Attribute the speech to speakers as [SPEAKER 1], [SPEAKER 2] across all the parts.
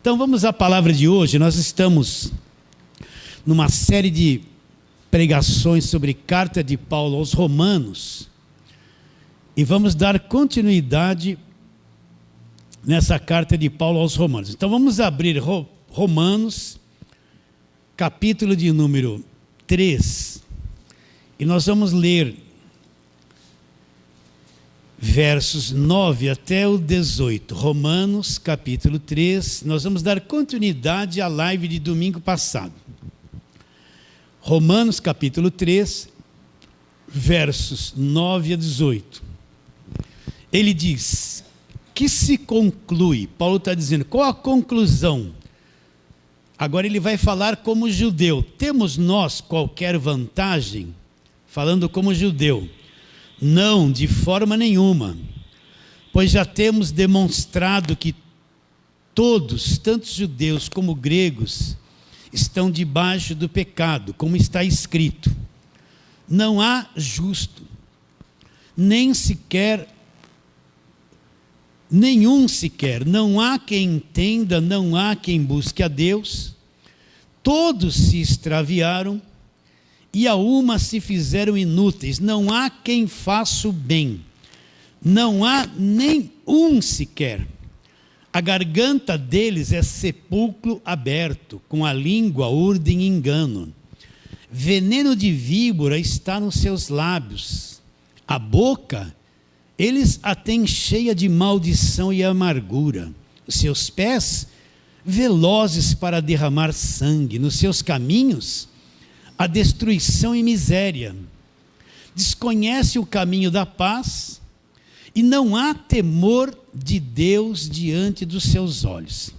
[SPEAKER 1] Então vamos à palavra de hoje. Nós estamos numa série de pregações sobre carta de Paulo aos Romanos e vamos dar continuidade nessa carta de Paulo aos Romanos. Então vamos abrir Romanos, capítulo de número 3, e nós vamos ler versos 9 até o 18. Romanos, capítulo 3, nós vamos dar continuidade à live de domingo passado. Romanos, capítulo 3, versos 9 a 18. Ele diz: que se conclui? Paulo está dizendo, qual a conclusão? Agora ele vai falar como judeu. Temos nós qualquer vantagem? Falando como judeu. Não, de forma nenhuma, pois já temos demonstrado que todos, tanto judeus como gregos, estão debaixo do pecado, como está escrito. Não há justo, nem sequer, nenhum sequer, não há quem entenda, não há quem busque a Deus. Todos se extraviaram e a uma se fizeram inúteis. Não há quem faça o bem, não há nem um sequer. A garganta deles é sepulcro aberto, com a língua urdem engano. Veneno de víbora está nos seus lábios. A boca, eles a têm cheia de maldição e amargura. Os seus pés, velozes para derramar sangue. Nos seus caminhos, a destruição e miséria. Desconhece o caminho da paz e não há temor de Deus diante dos seus olhos.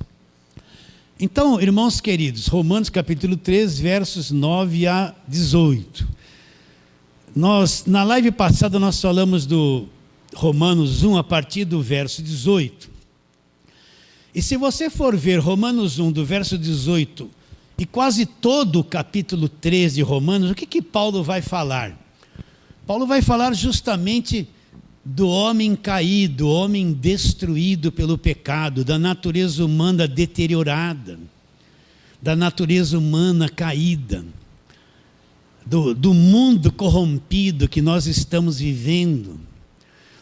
[SPEAKER 1] Então, irmãos queridos, Romanos capítulo 3, versos 9 a 18. Na live passada nós falamos do Romanos 1 a partir do verso 18. E se você for ver Romanos 1 do verso 18 e quase todo o capítulo 3 de Romanos, o que Paulo vai falar? Paulo vai falar justamente do homem caído, homem destruído pelo pecado, da natureza humana deteriorada, da natureza humana caída, do mundo corrompido que nós estamos vivendo,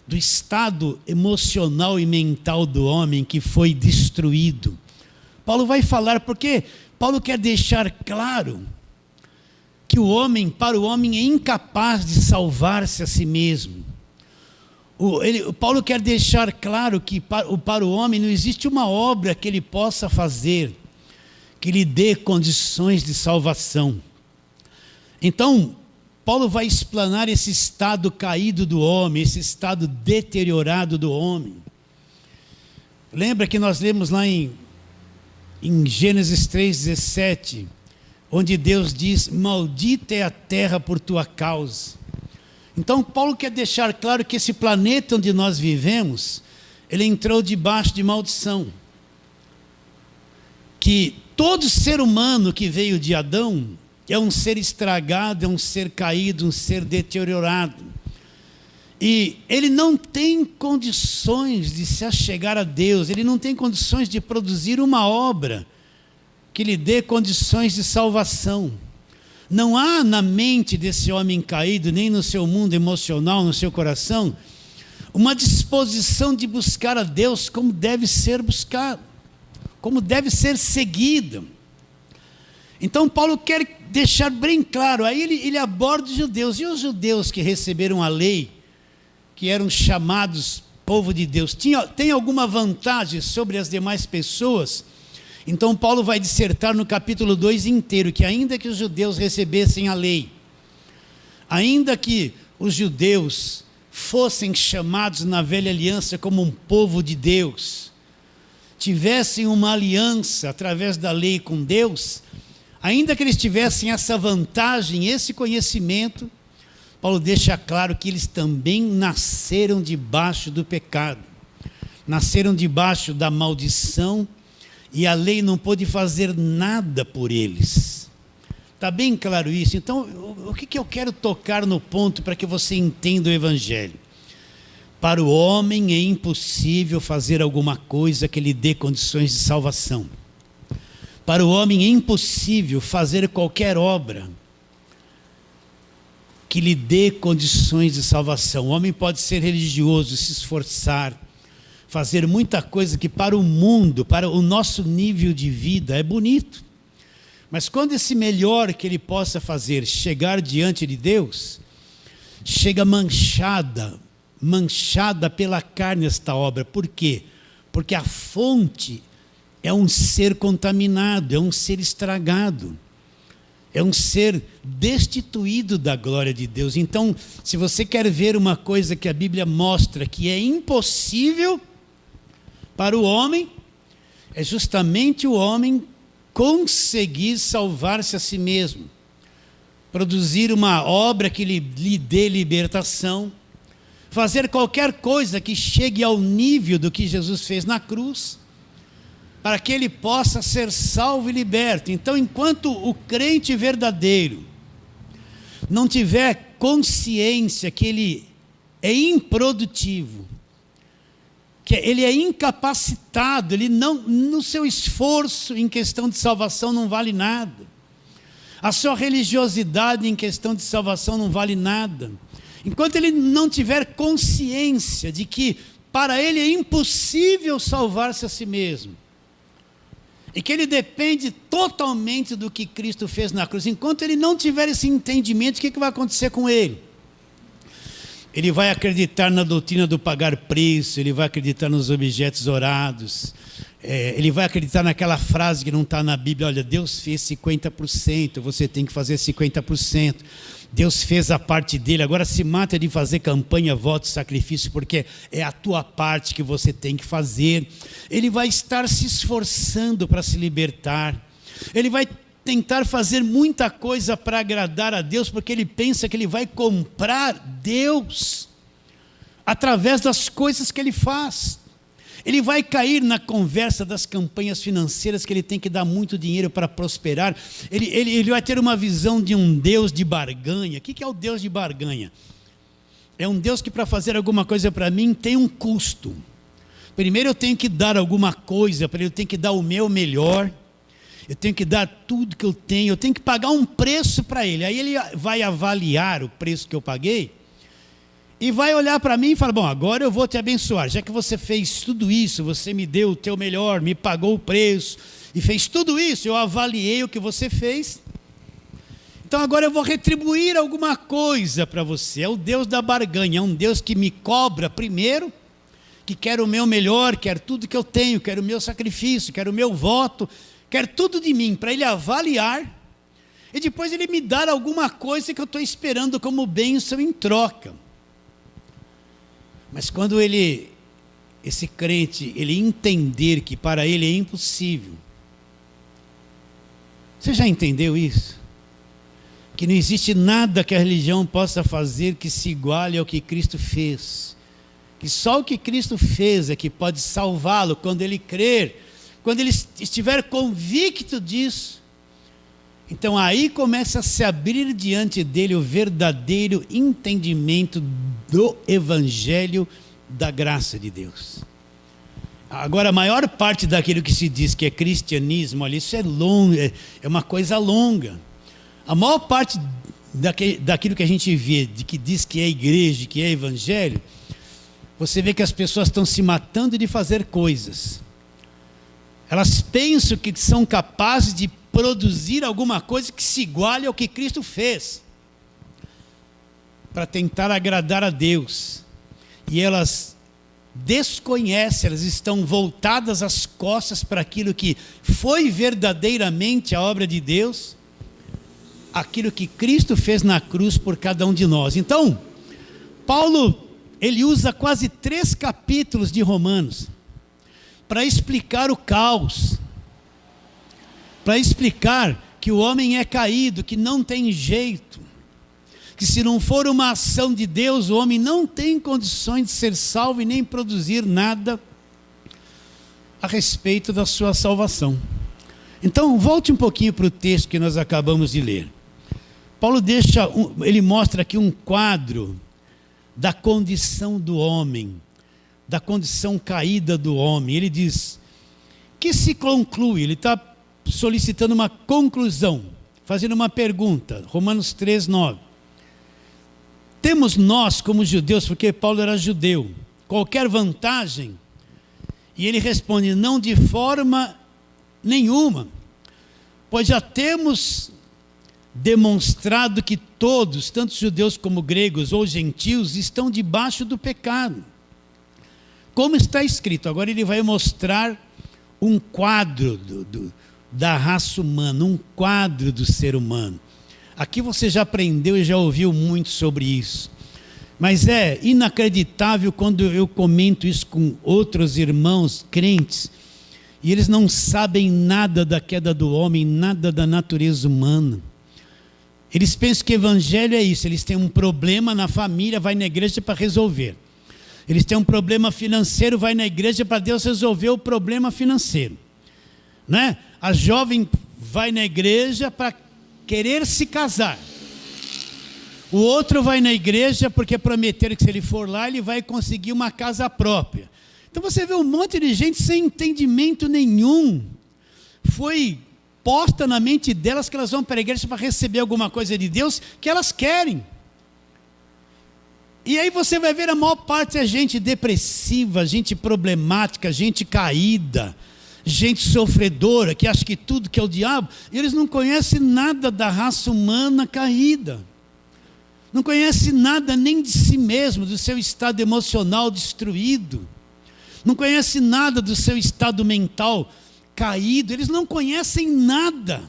[SPEAKER 1] do estado emocional e mental do homem que foi destruído. Paulo vai falar porque Paulo quer deixar claro que para o homem é incapaz de salvar-se a si mesmo. Paulo quer deixar claro que para o homem não existe uma obra que ele possa fazer que lhe dê condições de salvação. Então, Paulo vai explanar esse estado caído do homem, esse estado deteriorado do homem. Lembra que nós lemos lá em Gênesis 3,17, onde Deus diz: maldita é a terra por tua causa. Então Paulo quer deixar claro que esse planeta onde nós vivemos, ele entrou debaixo de maldição. Que todo ser humano que veio de Adão é um ser estragado, é um ser caído, um ser deteriorado. E ele não tem condições de se achegar a Deus, ele não tem condições de produzir uma obra que lhe dê condições de salvação. Não há na mente desse homem caído, nem no seu mundo emocional, no seu coração, uma disposição de buscar a Deus como deve ser buscado, como deve ser seguido. Então Paulo quer deixar bem claro, aí ele aborda os judeus, e os judeus que receberam a lei, que eram chamados povo de Deus, tem alguma vantagem sobre as demais pessoas? Então Paulo vai dissertar no capítulo 2 inteiro, que ainda que os judeus recebessem a lei, ainda que os judeus fossem chamados na velha aliança como um povo de Deus, tivessem uma aliança através da lei com Deus, ainda que eles tivessem essa vantagem, esse conhecimento, Paulo deixa claro que eles também nasceram debaixo do pecado, nasceram debaixo da maldição, e a lei não pôde fazer nada por eles. Está bem claro isso? Então, o que eu quero tocar no ponto para que você entenda o Evangelho? Para o homem é impossível fazer alguma coisa que lhe dê condições de salvação. Para o homem é impossível fazer qualquer obra que lhe dê condições de salvação. O homem pode ser religioso, se esforçar, fazer muita coisa que para o mundo, para o nosso nível de vida é bonito. Mas quando esse melhor que ele possa fazer chegar diante de Deus, chega manchada pela carne esta obra. Por quê? Porque a fonte é um ser contaminado, é um ser estragado. É um ser destituído da glória de Deus. Então, se você quer ver uma coisa que a Bíblia mostra que é impossível para o homem, é justamente o homem conseguir salvar-se a si mesmo, produzir uma obra que lhe dê libertação, fazer qualquer coisa que chegue ao nível do que Jesus fez na cruz, para que ele possa ser salvo e liberto. Então, enquanto o crente verdadeiro não tiver consciência que ele é improdutivo, que ele é incapacitado, ele não, no seu esforço em questão de salvação não vale nada, a sua religiosidade em questão de salvação não vale nada, enquanto ele não tiver consciência de que para ele é impossível salvar-se a si mesmo, e que ele depende totalmente do que Cristo fez na cruz. Enquanto ele não tiver esse entendimento, o que vai acontecer com ele? Ele vai acreditar na doutrina do pagar preço, ele vai acreditar nos objetos orados, ele vai acreditar naquela frase que não está na Bíblia: olha, Deus fez 50%, você tem que fazer 50%. Deus fez a parte dele, agora se mata de fazer campanha, voto, sacrifício, porque é a tua parte que você tem que fazer. Ele vai estar se esforçando para se libertar, ele vai tentar fazer muita coisa para agradar a Deus, porque ele pensa que ele vai comprar Deus através das coisas que ele faz. Ele vai cair na conversa das campanhas financeiras, que ele tem que dar muito dinheiro para prosperar. Ele vai ter uma visão de um Deus de barganha. O que é o Deus de barganha? É um Deus que, para fazer alguma coisa para mim, tem um custo. Primeiro eu tenho que dar alguma coisa para ele, eu tenho que dar o meu melhor, eu tenho que dar tudo que eu tenho que pagar um preço para ele. Aí ele vai avaliar o preço que eu paguei e vai olhar para mim e falar: bom, agora eu vou te abençoar, já que você fez tudo isso, você me deu o teu melhor, me pagou o preço e fez tudo isso, eu avaliei o que você fez, então agora eu vou retribuir alguma coisa para você. É o Deus da barganha, é um Deus que me cobra primeiro, que quer o meu melhor, quer tudo que eu tenho, quer o meu sacrifício, quer o meu voto, quer tudo de mim, para ele avaliar, e depois ele me dar alguma coisa que eu estou esperando como bênção em troca. Mas quando esse crente, ele entender que para ele é impossível, você já entendeu isso? Que não existe nada que a religião possa fazer que se iguale ao que Cristo fez, que só o que Cristo fez é que pode salvá-lo quando ele crer, quando ele estiver convicto disso. Então aí começa a se abrir diante dele o verdadeiro entendimento do Evangelho da graça de Deus. Agora, a maior parte daquilo que se diz que é cristianismo, olha, isso é longo, é uma coisa longa. A maior parte daquilo que a gente vê, de que diz que é igreja, que é evangelho, você vê que as pessoas estão se matando de fazer coisas. Elas pensam que são capazes de produzir alguma coisa que se iguale ao que Cristo fez, para tentar agradar a Deus. E elas desconhecem, elas estão voltadas as costas para aquilo que foi verdadeiramente a obra de Deus, aquilo que Cristo fez na cruz por cada um de nós. Então, Paulo, ele usa quase 3 capítulos de Romanos para explicar o caos, para explicar que o homem é caído, que não tem jeito, que se não for uma ação de Deus, o homem não tem condições de ser salvo e nem produzir nada a respeito da sua salvação. Então, volte um pouquinho para o texto que nós acabamos de ler. Paulo ele mostra aqui um quadro da condição do homem, da condição caída do homem. Ele diz que se conclui, ele está solicitando uma conclusão, fazendo uma pergunta. Romanos 3:9. Temos nós, como judeus, porque Paulo era judeu, qualquer vantagem? E ele responde: não de forma nenhuma, pois já temos demonstrado que todos, tanto judeus como gregos ou gentios, estão debaixo do pecado. Como está escrito, agora ele vai mostrar um quadro da raça humana, um quadro do ser humano. Aqui você já aprendeu e já ouviu muito sobre isso. Mas é inacreditável quando eu comento isso com outros irmãos crentes, e eles não sabem nada da queda do homem, nada da natureza humana. Eles pensam que evangelho é isso, eles têm um problema na família, vai na igreja para resolver. Eles têm um problema financeiro, vai na igreja para Deus resolver o problema financeiro. Né? A jovem vai na igreja para querer se casar. O outro vai na igreja porque prometeram que se ele for lá, ele vai conseguir uma casa própria. Então você vê um monte de gente sem entendimento nenhum. Foi posta na mente delas que elas vão para a igreja para receber alguma coisa de Deus que elas querem. E aí você vai ver a maior parte é gente depressiva, gente problemática, gente caída, gente sofredora, que acha que tudo que é o diabo, e eles não conhecem nada da raça humana caída. Não conhecem nada nem de si mesmo, do seu estado emocional destruído. Não conhecem nada do seu estado mental caído. Eles não conhecem nada.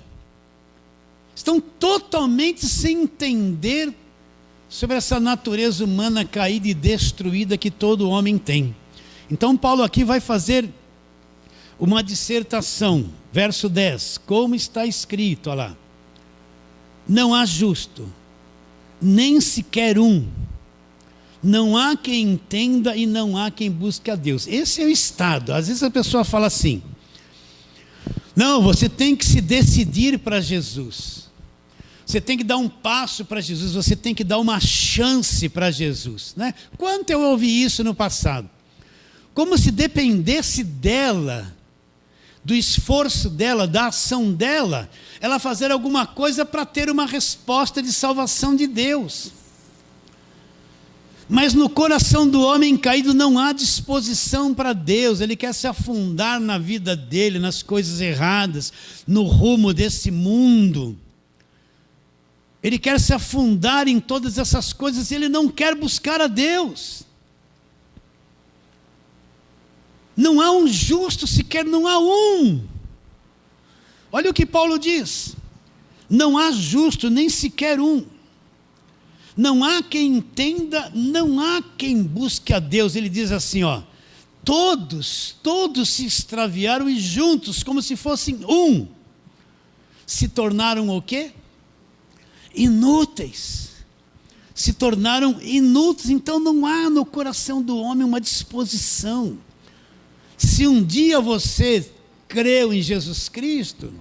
[SPEAKER 1] Estão totalmente sem entender sobre essa natureza humana caída e destruída que todo homem tem. Então Paulo aqui vai fazer uma dissertação, verso 10, como está escrito, olha lá: não há justo, nem sequer um, não há quem entenda e não há quem busque a Deus. Esse é o estado. Às vezes a pessoa fala assim: não, você tem que se decidir para Jesus, você tem que dar um passo para Jesus, você tem que dar uma chance para Jesus, né? Quanto eu ouvi isso no passado, como se dependesse dela, do esforço dela, da ação dela, ela fazer alguma coisa para ter uma resposta de salvação de Deus. Mas no coração do homem caído não há disposição para Deus. Ele quer se afundar na vida dele, nas coisas erradas, no rumo desse mundo. Ele quer se afundar em todas essas coisas, ele não quer buscar a Deus. Não há um justo sequer, não há um. Olha o que Paulo diz: não há justo, nem sequer um. Não há quem entenda, não há quem busque a Deus. Ele diz assim, ó: todos se extraviaram e juntos, como se fossem um, se tornaram o quê? Inúteis. Se tornaram inúteis. Então não há no coração do homem uma disposição. Se um dia você creu em Jesus Cristo,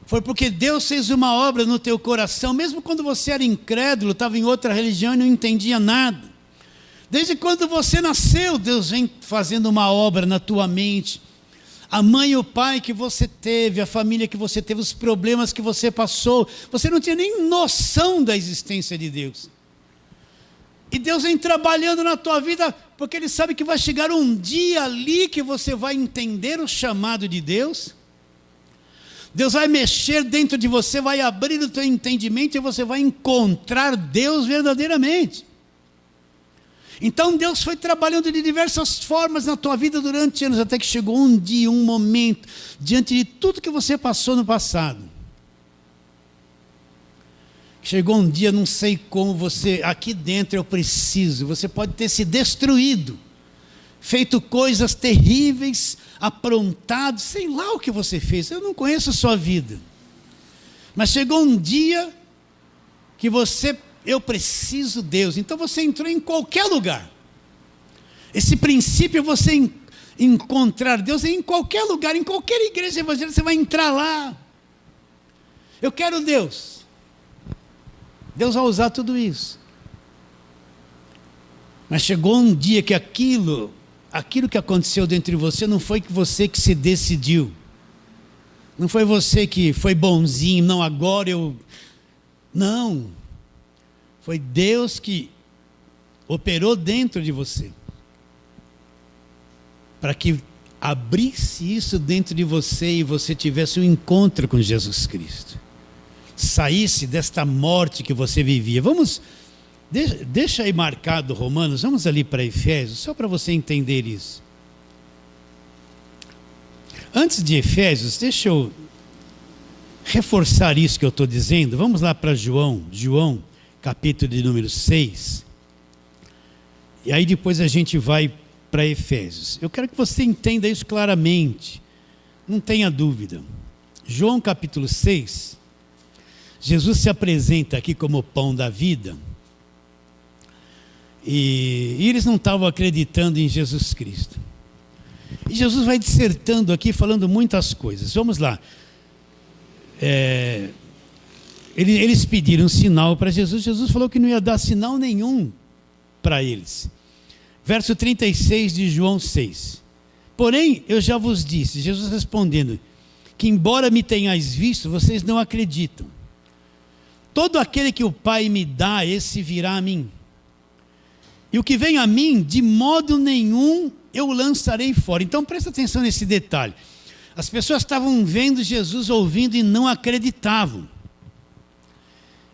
[SPEAKER 1] foi porque Deus fez uma obra no teu coração, mesmo quando você era incrédulo, estava em outra religião e não entendia nada. Desde quando você nasceu, Deus vem fazendo uma obra na tua mente. A mãe e o pai que você teve, a família que você teve, os problemas que você passou, você não tinha nem noção da existência de Deus. E Deus vem trabalhando na tua vida, porque Ele sabe que vai chegar um dia ali que você vai entender o chamado de Deus. Deus vai mexer dentro de você, vai abrir o teu entendimento e você vai encontrar Deus verdadeiramente. Então Deus foi trabalhando de diversas formas na tua vida durante anos, até que chegou um dia, um momento, diante de tudo que você passou no passado. Chegou um dia, não sei como, você, aqui dentro eu preciso, você pode ter se destruído, feito coisas terríveis, aprontado, sei lá o que você fez, eu não conheço a sua vida. Mas chegou um dia que eu preciso de Deus, então você entrou em qualquer lugar. Esse princípio você encontrar Deus em qualquer lugar, em qualquer igreja evangélica, você vai entrar lá. Eu quero Deus. Deus vai usar tudo isso. Mas chegou um dia que aquilo que aconteceu dentro de você, não foi que você que se decidiu. Não foi você que foi bonzinho, não, agora eu... Não. Foi Deus que operou dentro de você. Para que abrisse isso dentro de você e você tivesse um encontro com Jesus Cristo. Saísse desta morte que você vivia. Vamos, deixa aí marcado Romanos, vamos ali para Efésios, só para você entender isso. Antes de Efésios, deixa eu reforçar isso que eu estou dizendo. Vamos lá para João, capítulo de número 6. E aí depois a gente vai para Efésios. Eu quero que você entenda isso claramente, não tenha dúvida. João capítulo 6, Jesus se apresenta aqui como o pão da vida, e eles não estavam acreditando em Jesus Cristo. E Jesus vai dissertando aqui, falando muitas coisas. Vamos lá. Eles pediram um sinal para Jesus. Jesus falou que não ia dar sinal nenhum para eles. Verso 36 de João 6. Porém, eu já vos disse, Jesus respondendo, que embora me tenhais visto, vocês não acreditam. Todo aquele que o Pai me dá, esse virá a mim. E o que vem a mim, de modo nenhum eu o lançarei fora. Então presta atenção nesse detalhe. As pessoas estavam vendo Jesus, ouvindo e não acreditavam.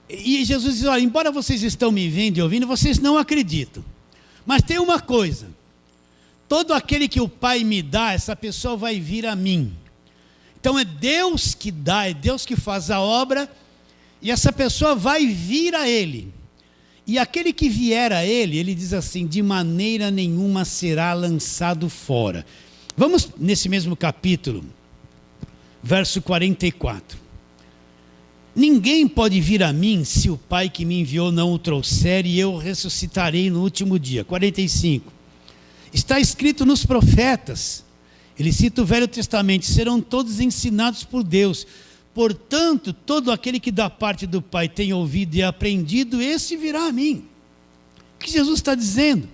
[SPEAKER 1] E Jesus diz, olha, embora vocês estão me vendo e ouvindo, vocês não acreditam. Mas tem uma coisa, todo aquele que o Pai me dá, essa pessoa vai vir a mim. Então é Deus que dá, é Deus que faz a obra, e essa pessoa vai vir a Ele. E aquele que vier a Ele, Ele diz assim, de maneira nenhuma será lançado fora. Vamos nesse mesmo capítulo, verso 44. Ninguém pode vir a mim se o Pai que me enviou não o trouxer, e eu ressuscitarei no último dia. 45. Está escrito nos profetas, ele cita o Velho Testamento, serão todos ensinados por Deus. Portanto, todo aquele que da parte do Pai tem ouvido e aprendido, esse virá a mim. O que Jesus está dizendo?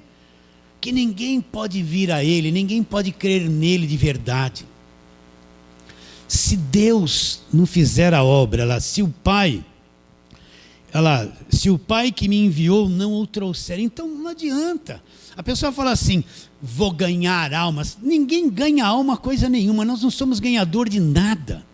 [SPEAKER 1] Que ninguém pode vir a Ele, ninguém pode crer nele de verdade. Se Deus não fizer a obra, se o Pai que me enviou não o trouxer, então não adianta. A pessoa fala assim, vou ganhar almas. Ninguém ganha alma coisa nenhuma, nós não somos ganhador de nada.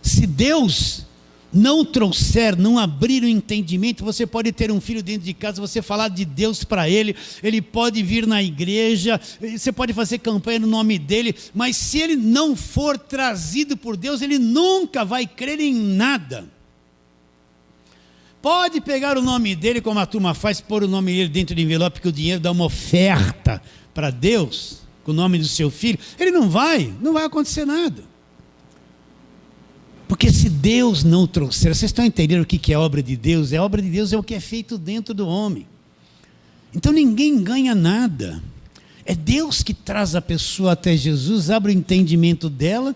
[SPEAKER 1] Se Deus não trouxer, não abrir o entendimento, você pode ter um filho dentro de casa, você falar de Deus para ele, ele pode vir na igreja, você pode fazer campanha no nome dele, mas se ele não for trazido por Deus, ele nunca vai crer em nada. Pode pegar o nome dele, como a turma faz, pôr o nome dele dentro do envelope, que o dinheiro dá uma oferta para Deus, com o nome do seu filho, ele não vai acontecer nada. Porque se Deus não trouxer, vocês estão entendendo o que é a obra de Deus? A obra de Deus é o que é feito dentro do homem. Então ninguém ganha nada. É Deus que traz a pessoa até Jesus, abre o entendimento dela,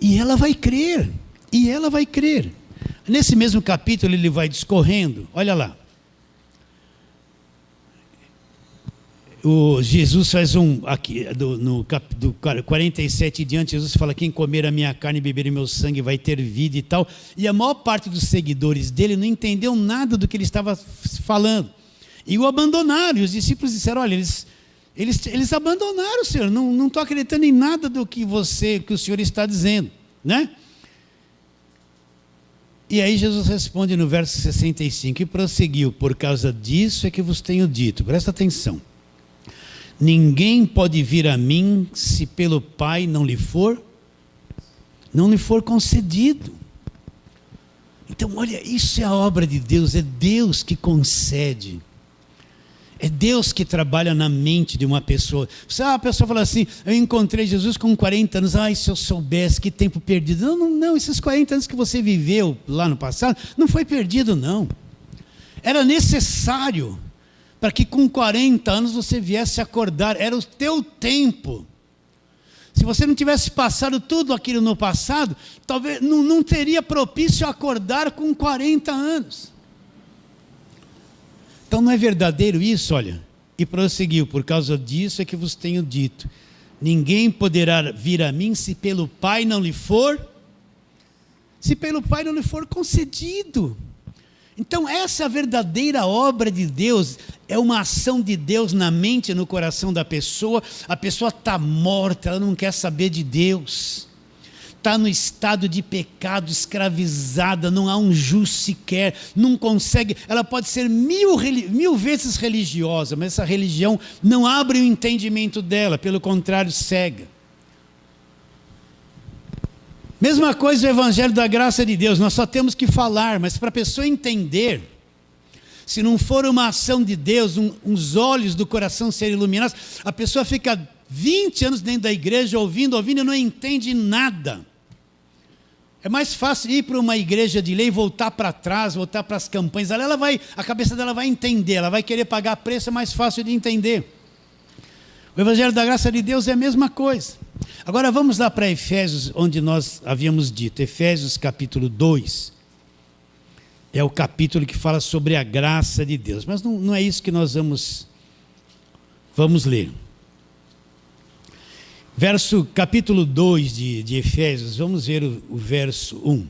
[SPEAKER 1] e ela vai crer. Nesse mesmo capítulo ele vai discorrendo, olha lá. Jesus faz aqui, do 47 em diante, Jesus fala, quem comer a minha carne e beber o meu sangue vai ter vida e tal, e a maior parte dos seguidores dele não entendeu nada do que ele estava falando, e o abandonaram, e os discípulos disseram, olha, eles abandonaram o Senhor, não estou acreditando em nada do que o Senhor está dizendo, né? E aí Jesus responde no verso 65, e prosseguiu, por causa disso é que vos tenho dito, presta atenção, ninguém pode vir a mim se pelo Pai não lhe for concedido. Então olha, isso é a obra de Deus, é Deus que concede, é Deus que trabalha na mente de uma pessoa. A pessoa fala assim, eu encontrei Jesus com 40 anos, se eu soubesse, que tempo perdido. Não, esses 40 anos que você viveu lá no passado, não foi perdido não, era necessário, para que com 40 anos você viesse acordar, era o teu tempo. Se você não tivesse passado tudo aquilo no passado, talvez não teria propício acordar com 40 anos. Então não é verdadeiro isso, olha. E prosseguiu, por causa disso é que vos tenho dito, ninguém poderá vir a mim se pelo Pai não lhe for se pelo Pai não lhe for concedido. Então essa é a verdadeira obra de Deus, é uma ação de Deus na mente e no coração da pessoa. A pessoa está morta, ela não quer saber de Deus, está no estado de pecado, escravizada, não há um justo sequer, não consegue, ela pode ser mil vezes religiosa, mas essa religião não abre o entendimento dela, pelo contrário, cega. Mesma coisa o Evangelho da Graça de Deus, nós só temos que falar, mas para a pessoa entender, se não for uma ação de Deus, uns olhos do coração serem iluminados, a pessoa fica 20 anos dentro da igreja, ouvindo e não entende nada. É mais fácil ir para uma igreja de lei, voltar para trás, voltar para as campanhas, a cabeça dela vai entender, ela vai querer pagar preço, é mais fácil de entender. O Evangelho da Graça de Deus é a mesma coisa. Agora vamos lá para Efésios, onde nós havíamos dito, Efésios capítulo 2, é o capítulo que fala sobre a graça de Deus, mas não é isso que nós vamos ler. Capítulo 2 de Efésios, vamos ver o verso 1.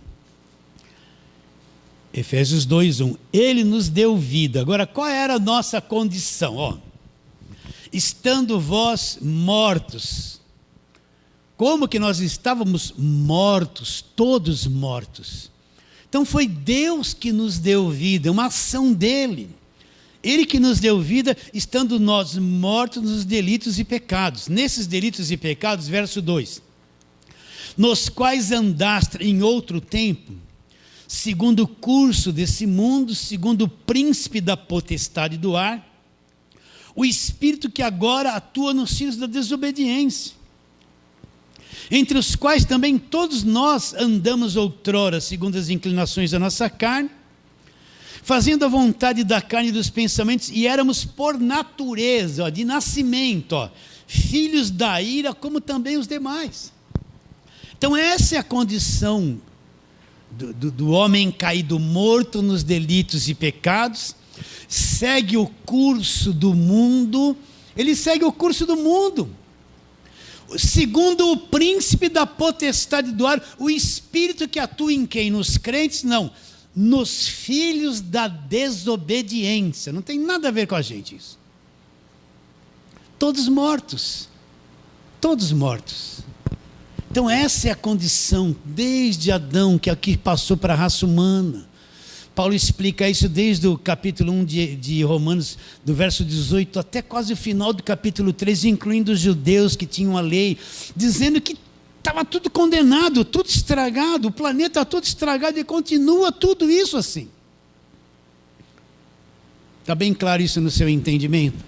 [SPEAKER 1] Efésios 2, 1. Ele nos deu vida. Agora, qual era a nossa condição? Estando vós mortos. Como que nós estávamos mortos, todos mortos. Então foi Deus que nos deu vida, uma ação dele. Ele que nos deu vida, estando nós mortos nos delitos e pecados. Nesses delitos e pecados, verso 2. Nos quais andaste em outro tempo, segundo o curso desse mundo, segundo o príncipe da potestade do ar, o espírito que agora atua nos filhos da desobediência, entre os quais também todos nós andamos outrora, segundo as inclinações da nossa carne, fazendo a vontade da carne e dos pensamentos, e éramos por natureza, de nascimento, filhos da ira, como também os demais. Então essa é a condição do homem caído morto nos delitos e pecados, segue o curso do mundo, ele segue o curso do mundo, segundo o príncipe da potestade do ar, o espírito que atua em quem? Nos crentes? Não, nos filhos da desobediência. Não tem nada a ver com a gente isso. Todos mortos, todos mortos. Então essa é a condição desde Adão, que aqui passou para a raça humana. Paulo explica isso desde o capítulo 1 de Romanos, do verso 18 até quase o final do capítulo 3, incluindo os judeus que tinham a lei, dizendo que estava tudo condenado, tudo estragado, o planeta todo estragado, e continua tudo isso assim. Está bem claro isso no seu entendimento?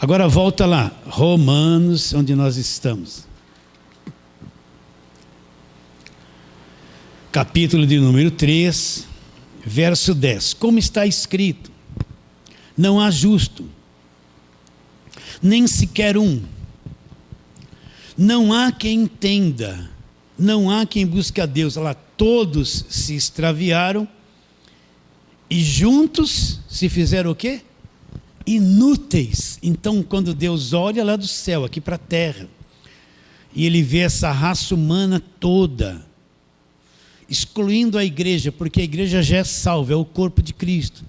[SPEAKER 1] Agora volta lá, Romanos, onde nós estamos. Capítulo de número 3, verso 10. Como está escrito: não há justo, nem sequer um. Não há quem entenda, não há quem busque a Deus. Olha lá, todos se extraviaram e juntos se fizeram o quê? Inúteis. Então, quando Deus olha lá do céu, aqui para a terra, e Ele vê essa raça humana toda, excluindo a igreja, porque a igreja já é salva, é o corpo de Cristo.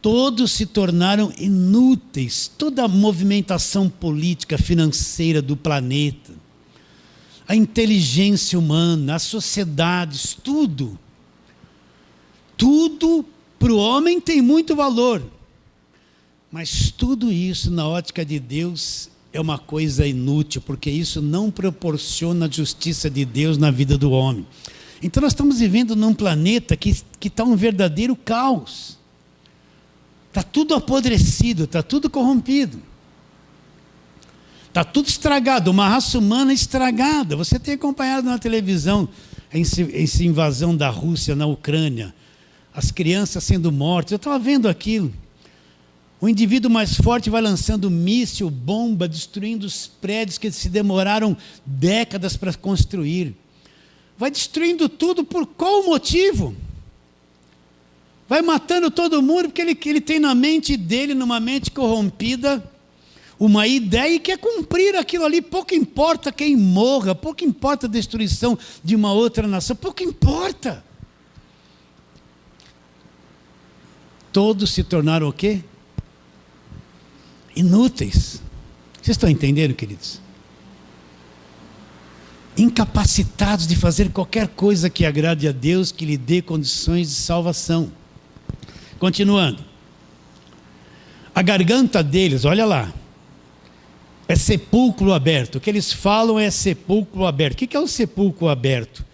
[SPEAKER 1] Todos se tornaram inúteis, toda a movimentação política, financeira do planeta, a inteligência humana, as sociedades, tudo para o homem tem muito valor, mas tudo isso na ótica de Deus é uma coisa inútil, porque isso não proporciona a justiça de Deus na vida do homem. Então nós estamos vivendo num planeta que está um verdadeiro caos. Está tudo apodrecido, está tudo corrompido. Está tudo estragado, uma raça humana estragada. Você tem acompanhado na televisão essa invasão da Rússia na Ucrânia, as crianças sendo mortas. Eu estava vendo aquilo. O indivíduo mais forte vai lançando míssil, bomba, destruindo os prédios que se demoraram décadas para construir. Vai destruindo tudo, por qual motivo? Vai matando todo mundo, porque ele tem na mente dele, numa mente corrompida, uma ideia e quer cumprir aquilo ali. Pouco importa quem morra, pouco importa a destruição de uma outra nação, pouco importa. Todos se tornaram o quê? Inúteis. Vocês estão entendendo, queridos? Incapacitados de fazer qualquer coisa que agrade a Deus, que lhe dê condições de salvação. Continuando. A garganta deles, olha lá, é sepulcro aberto. O que eles falam é sepulcro aberto. O que é um sepulcro aberto?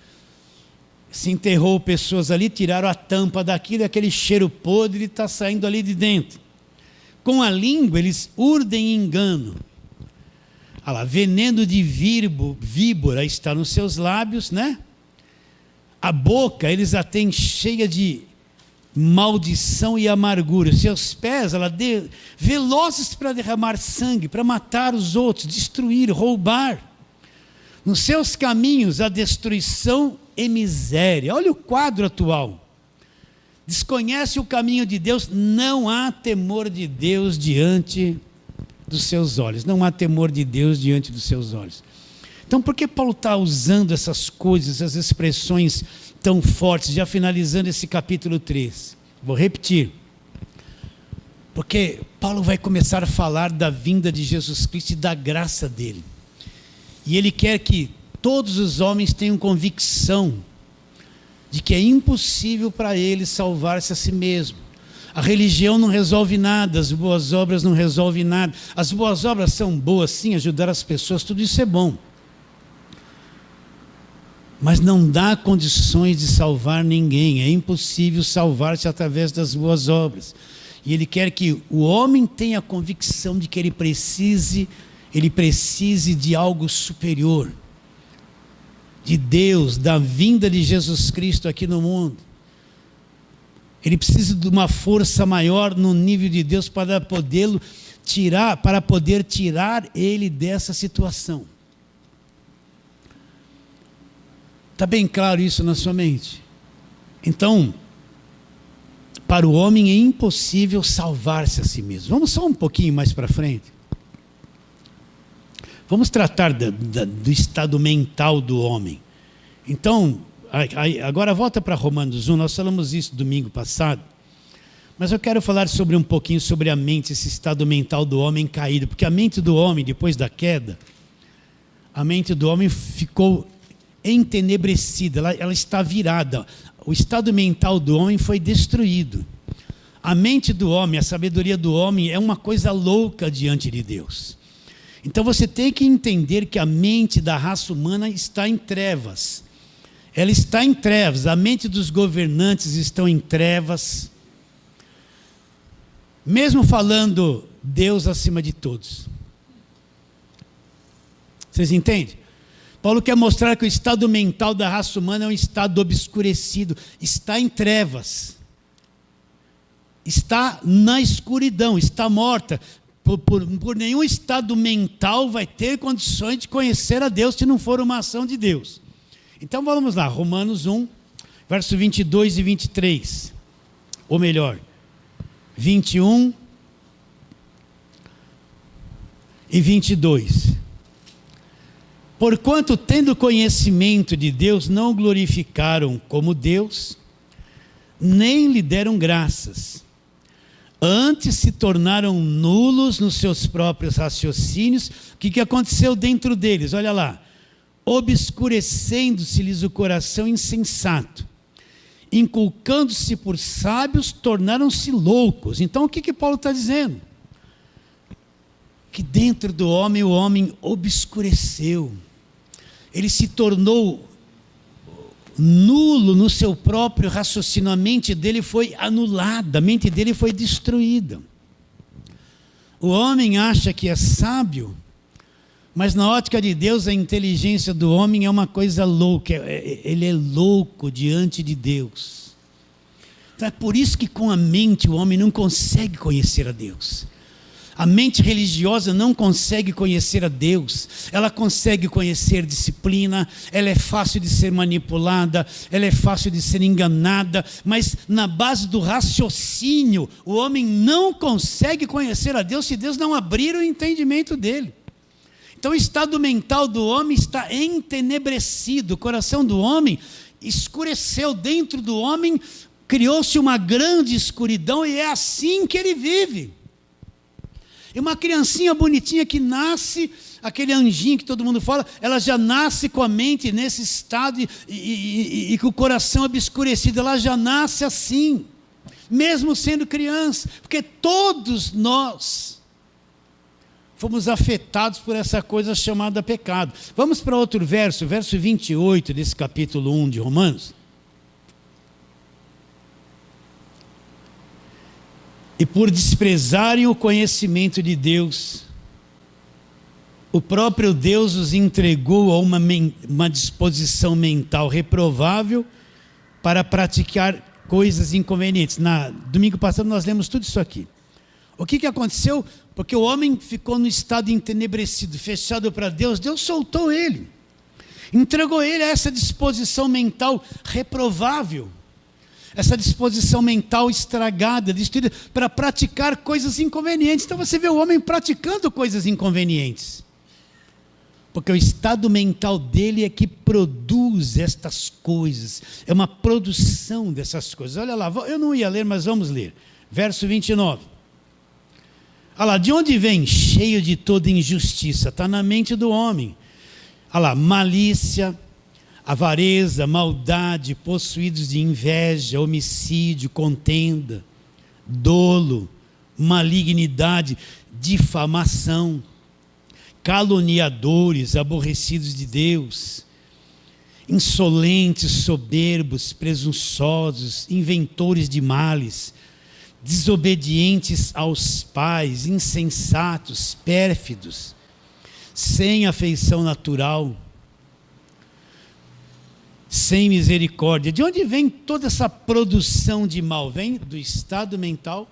[SPEAKER 1] Se enterrou pessoas ali, tiraram a tampa daquilo, aquele cheiro podre está saindo ali de dentro. Com a língua eles urdem engano. Olha lá, veneno de víbora está nos seus lábios, né? A boca eles a têm cheia de maldição e amargura. Seus pés, velozes para derramar sangue, para matar os outros, destruir, roubar. Nos seus caminhos, a destruição e miséria. Olha o quadro atual. Desconhece o caminho de Deus, não há temor de Deus diante dos seus olhos. Não há temor de Deus diante dos seus olhos. Então, por que Paulo está usando essas coisas, essas expressões tão fortes, já finalizando esse capítulo 3? Vou repetir. Porque Paulo vai começar a falar da vinda de Jesus Cristo e da graça dele. E ele quer que todos os homens tenham convicção de que é impossível para eles salvar-se a si mesmo. A religião não resolve nada, as boas obras não resolvem nada. As boas obras são boas, sim, ajudar as pessoas, tudo isso é bom. Mas não dá condições de salvar ninguém, é impossível salvar-se através das boas obras. E ele quer que o homem tenha a convicção de que ele precise de algo superior, de Deus, da vinda de Jesus Cristo aqui no mundo. Ele precisa de uma força maior no nível de Deus para poder tirar ele dessa situação. Está bem claro isso na sua mente? Então, para o homem é impossível salvar-se a si mesmo. Vamos só um pouquinho mais para frente. Vamos tratar do estado mental do homem. Então, agora volta para Romanos 1, nós falamos isso domingo passado, mas eu quero falar um pouquinho sobre a mente, esse estado mental do homem caído, porque a mente do homem, depois da queda, a mente do homem ficou entenebrecida, ela está virada, o estado mental do homem foi destruído. A mente do homem, a sabedoria do homem é uma coisa louca diante de Deus. Então você tem que entender que a mente da raça humana está em trevas. Ela está em trevas, a mente dos governantes está em trevas. Mesmo falando Deus acima de todos. Vocês entendem? Paulo quer mostrar que o estado mental da raça humana é um estado obscurecido, está em trevas. Está na escuridão, está morta. Por nenhum estado mental vai ter condições de conhecer a Deus se não for uma ação de Deus. Então vamos lá, Romanos 1, verso 22 e 23. Ou melhor, 21 e 22. Porquanto, tendo conhecimento de Deus, não o glorificaram como Deus, nem lhe deram graças. Antes se tornaram nulos nos seus próprios raciocínios. O que aconteceu dentro deles? Olha lá. Obscurecendo-se-lhes o coração insensato. Inculcando-se por sábios, tornaram-se loucos. Então o que Paulo está dizendo? Que dentro do homem, o homem obscureceu. Ele se tornou nulo no seu próprio raciocínio, a mente dele foi anulada, a mente dele foi destruída. O homem acha que é sábio, mas na ótica de Deus a inteligência do homem é uma coisa louca, ele é louco diante de Deus. Então é por isso que com a mente o homem não consegue conhecer a Deus. A mente religiosa não consegue conhecer a Deus, ela consegue conhecer disciplina, ela é fácil de ser manipulada, ela é fácil de ser enganada, mas na base do raciocínio, o homem não consegue conhecer a Deus se Deus não abrir o entendimento dele. Então o estado mental do homem está entenebrecido, o coração do homem escureceu, dentro do homem criou-se uma grande escuridão e é assim que ele vive. E uma criancinha bonitinha que nasce, aquele anjinho que todo mundo fala, ela já nasce com a mente nesse estado e com o coração obscurecido, ela já nasce assim, mesmo sendo criança, porque todos nós fomos afetados por essa coisa chamada pecado. Vamos para outro verso, verso 28 desse capítulo 1 de Romanos. E por desprezarem o conhecimento de Deus, o próprio Deus os entregou a uma disposição mental reprovável para praticar coisas inconvenientes. Domingo passado nós lemos tudo isso aqui. O que aconteceu? Porque o homem ficou no estado entenebrecido, fechado para Deus, Deus soltou ele. Entregou ele a essa disposição mental reprovável. Essa disposição mental estragada, destruída, para praticar coisas inconvenientes. Então você vê o homem praticando coisas inconvenientes. Porque o estado mental dele é que produz estas coisas. É uma produção dessas coisas. Olha lá, eu não ia ler, mas vamos ler. Verso 29. Olha lá, de onde vem? Cheio de toda injustiça. Está na mente do homem. Olha lá, malícia, avareza, maldade, possuídos de inveja, homicídio, contenda, dolo, malignidade, difamação, caluniadores, aborrecidos de Deus, insolentes, soberbos, presunçosos, inventores de males, desobedientes aos pais, insensatos, pérfidos, sem afeição natural, sem misericórdia. De onde vem toda essa produção de mal? Vem do estado mental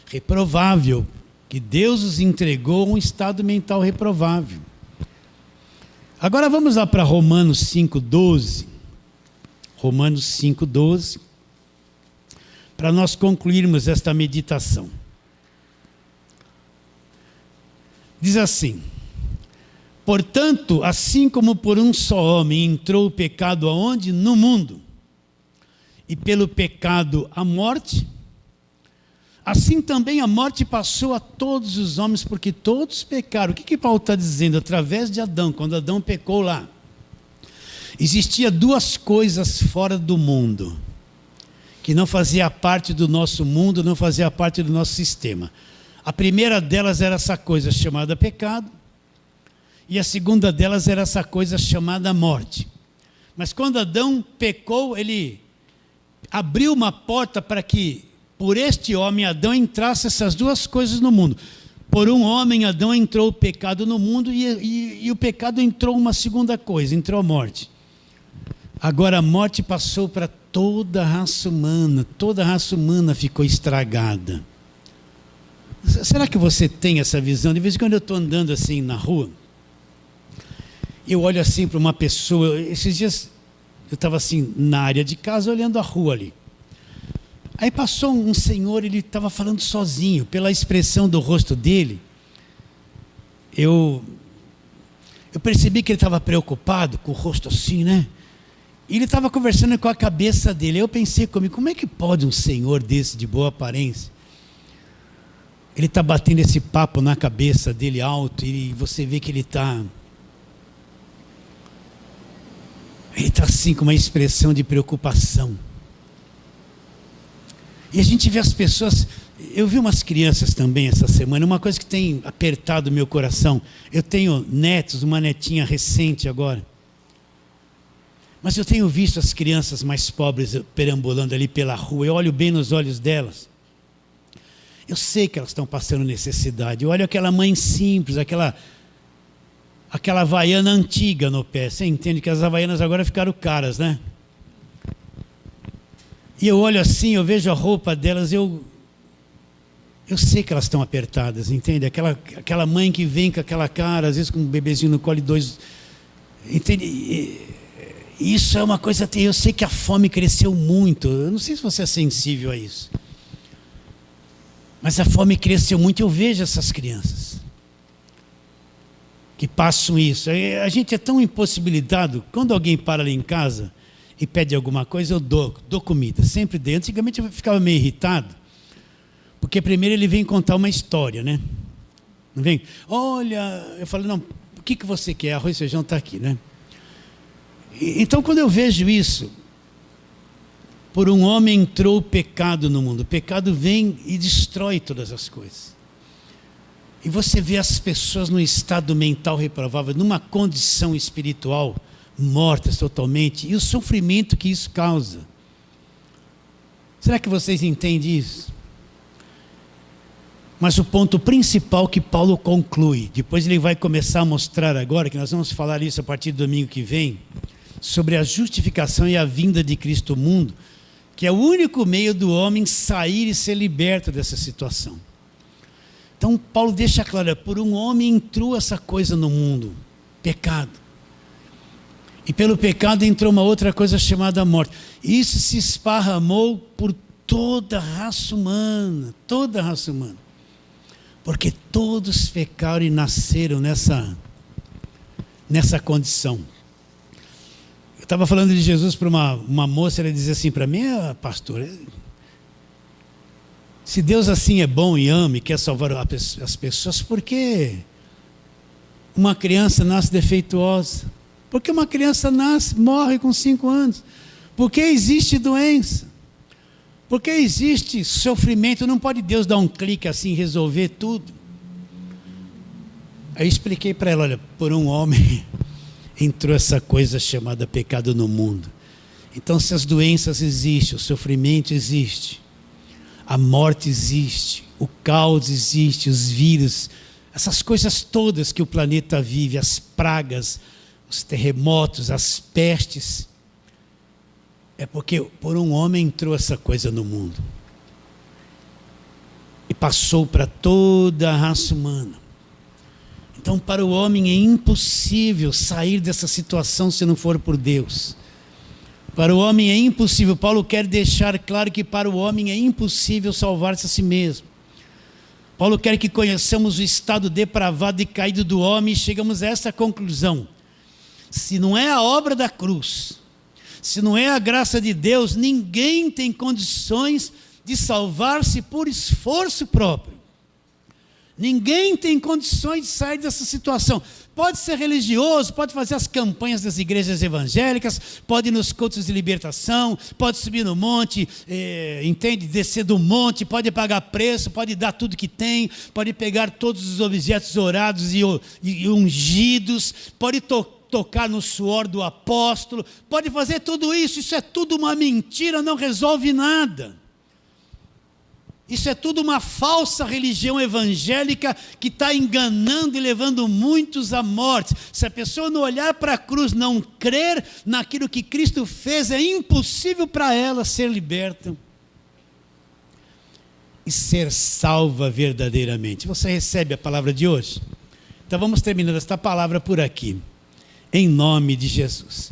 [SPEAKER 1] reprovável, que Deus os entregou a um estado mental reprovável. Agora vamos lá para Romanos 5,12. Romanos 5,12. Para nós concluirmos esta meditação. Diz assim: portanto, assim como por um só homem entrou o pecado aonde? No mundo. E pelo pecado a morte, assim também a morte passou a todos os homens, porque todos pecaram. O que Paulo está dizendo? Através de Adão, quando Adão pecou lá, existia duas coisas fora do mundo, que não fazia parte do nosso mundo, não fazia parte do nosso sistema. A primeira delas era essa coisa chamada pecado, e a segunda delas era essa coisa chamada morte. Mas quando Adão pecou, ele abriu uma porta para que, por este homem, Adão, entrasse essas duas coisas no mundo. Por um homem, Adão, entrou o pecado no mundo, e o pecado entrou uma segunda coisa, entrou a morte. Agora a morte passou para toda a raça humana ficou estragada. Será que você tem essa visão? De vez em quando eu estou andando assim na rua, eu olho assim para uma pessoa. Esses dias eu estava assim na área de casa olhando a rua ali. Aí passou um senhor, ele estava falando sozinho. Pela expressão do rosto dele, eu percebi que ele estava preocupado, com o rosto assim, né? E ele estava conversando com a cabeça dele. Eu pensei comigo, como é que pode um senhor desse, de boa aparência, ele está batendo esse papo na cabeça dele alto, e você vê que ele está assim com uma expressão de preocupação. E a gente vê as pessoas. Eu vi umas crianças também essa semana, uma coisa que tem apertado o meu coração. Eu tenho netos, uma netinha recente agora. Mas eu tenho visto as crianças mais pobres perambulando ali pela rua. Eu olho bem nos olhos delas. Eu sei que elas estão passando necessidade. Eu olho aquela mãe simples, aquela havaiana antiga no pé. Você entende que as havaianas agora ficaram caras, né? E eu olho assim, eu vejo a roupa delas, eu Eu sei que elas estão apertadas, entende? Aquela mãe que vem com aquela cara, às vezes com um bebezinho no colo e dois... Entende? Isso é uma coisa... Eu sei que a fome cresceu muito. Eu não sei se você é sensível a isso. Mas a fome cresceu muito. Eu vejo essas crianças que passam isso. A gente é tão impossibilitado. Quando alguém para ali em casa e pede alguma coisa, eu dou comida. Sempre dei. Antigamente eu ficava meio irritado. Porque primeiro ele vem contar uma história, né? Não vem? Olha, eu falo, não, o que você quer? Arroz e feijão está aqui, né? Então, quando eu vejo isso, por um homem entrou o pecado no mundo. O pecado vem e destrói todas as coisas. E você vê as pessoas num estado mental reprovável, numa condição espiritual, mortas totalmente, e o sofrimento que isso causa. Será que vocês entendem isso? Mas o ponto principal que Paulo conclui, depois ele vai começar a mostrar agora, que nós vamos falar isso a partir do domingo que vem, sobre a justificação e a vinda de Cristo ao mundo, que é o único meio do homem sair e ser liberto dessa situação. Então Paulo deixa claro, por um homem entrou essa coisa no mundo, pecado. E pelo pecado entrou uma outra coisa chamada morte. Isso se esparramou por toda a raça humana, toda a raça humana. Porque todos pecaram e nasceram nessa condição. Eu estava falando de Jesus para uma moça, ela dizia assim para mim, pastor, se Deus assim é bom e ama e quer salvar as pessoas, por que uma criança nasce defeituosa? Por que uma criança morre com 5 anos? Por que existe doença? Por que existe sofrimento? Não pode Deus dar um clique assim e resolver tudo? Aí eu expliquei para ela, olha, por um homem entrou essa coisa chamada pecado no mundo. Então se as doenças existem, o sofrimento existe, a morte existe, o caos existe, os vírus, essas coisas todas que o planeta vive, as pragas, os terremotos, as pestes, é porque por um homem entrou essa coisa no mundo. E passou para toda a raça humana. Então para o homem é impossível sair dessa situação se não for por Deus. Para o homem é impossível. Paulo quer deixar claro que para o homem é impossível salvar-se a si mesmo. Paulo quer que conheçamos o estado depravado e caído do homem e chegamos a essa conclusão. Se não é a obra da cruz, se não é a graça de Deus, ninguém tem condições de salvar-se por esforço próprio. Ninguém tem condições de sair dessa situação. Pode ser religioso, pode fazer as campanhas das igrejas evangélicas, pode ir nos cultos de libertação, pode subir no monte, descer do monte, pode pagar preço, pode dar tudo que tem, pode pegar todos os objetos orados e ungidos, pode tocar no suor do apóstolo, pode fazer tudo isso. Isso é tudo uma mentira, não resolve nada. Isso é tudo uma falsa religião evangélica que está enganando e levando muitos à morte. Se a pessoa não olhar para a cruz, não crer naquilo que Cristo fez, é impossível para ela ser liberta e ser salva verdadeiramente. Você recebe a palavra de hoje? Então vamos terminando esta palavra por aqui, em nome de Jesus.